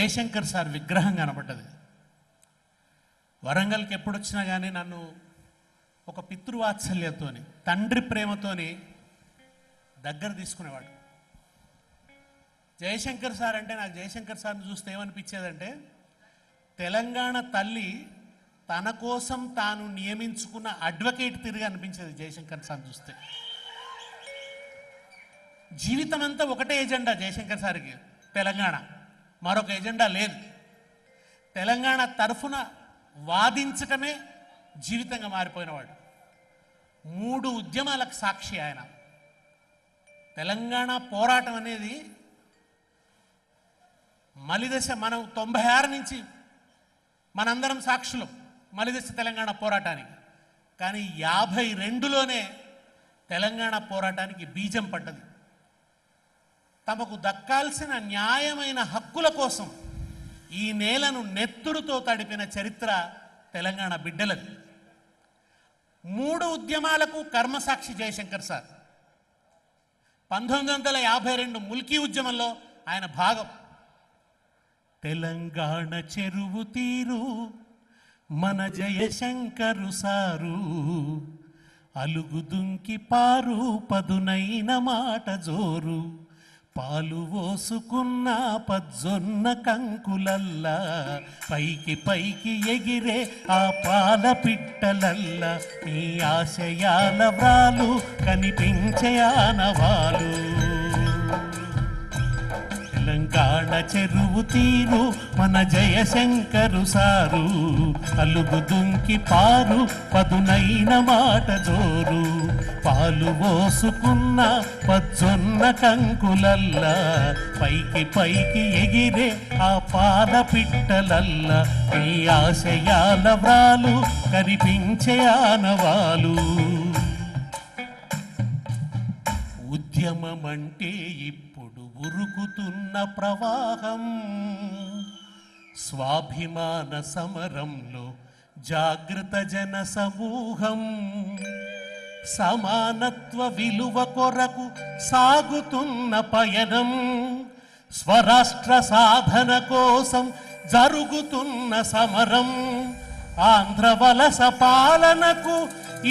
Jayashankar sir విగ్రహం కనబడ్డది. వరంగల్కి ఎప్పుడు వచ్చినా కానీ నన్ను ఒక పితృవాత్సల్యంతోని, తండ్రి ప్రేమతోని దగ్గర తీసుకునేవాడు. జయశంకర్ సార్ అంటే నాకు జయశంకర్ సార్ని చూస్తే ఏమనిపించేదంటే, తెలంగాణ తల్లి తన కోసం తాను నియమించుకున్న అడ్వకేట్ తిరిగి అనిపించేది జయశంకర్ సార్ని చూస్తే. జీవితం అంతా ఒకటే ఎజెండా జయశంకర్ సార్కి, తెలంగాణ, మరొక ఎజెండా లేదు. తెలంగాణ తరఫున వాదించటమే జీవితంగా మారిపోయినవాడు. 3 ఉద్యమాలకు సాక్షి ఆయన. తెలంగాణ పోరాటం అనేది మలిదశ, మనం 96 నుంచి మనందరం సాక్షులం మలిదశ తెలంగాణ పోరాటానికి. కానీ 52లోనే తెలంగాణ పోరాటానికి బీజం పడ్డది. తమకు దక్కాల్సిన న్యాయమైన హక్కుల కోసం ఈ నేలను నెత్తురుతో తడిపిన చరిత్ర తెలంగాణ బిడ్డలది. 3 ఉద్యమాలకు కర్మసాక్షి జయశంకర్ సార్. 1952 ముల్కీ ఉద్యమంలో ఆయన భాగం. తెలంగాణ చెరువు తీరు మన జయశంకరు సారు, అలుగుదుంకి పారు పదునైన మాట జోరు, పాలు పోసుకున్న పజ్జొన్న కంకులల్లా, పైకి పైకి ఎగిరే ఆ పాల పిట్టలల్లా, మీ ఆశయాల వ్రాలు కనిపించే ఆనవాలు. తెలంగాణ చెరువు తీరు మన జయశంకరు సారు, అలుగుదుంకి పారు పదునైన మాట జోరు, పాలు పోసుకున్న పజ్జొన్న కంకులల్లా, పైకి పైకి ఎగిరే ఆ పాల పిట్టలల్లా, ఈ ఆశయాల వ్రాలు కనిపించే ఆనవాలు. ఉద్యమమంటే ఇప్పుడు ఉరుకుతున్న ప్రవాహం, స్వాభిమాన సమరంలో జాగృత జన సమూహం, సమానత్వ విలువ కొరకు సాగుతున్న పయనం, స్వరాష్ట్ర సాధన కోసం జరుగుతున్న సమరం, ఆంధ్ర వలస పాలనకు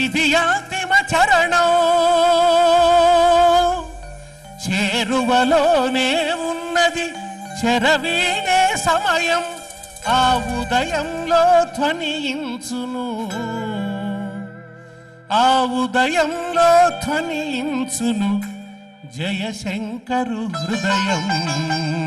ఇది అంతిమ చరణం. చేరువలోనే ఉన్నది చెరవీనే సమయం, ఆ ఉదయంలో ధ్వనించును, ఆ ఉదయంలో ధ్వనించును జయశంకరు హృదయం.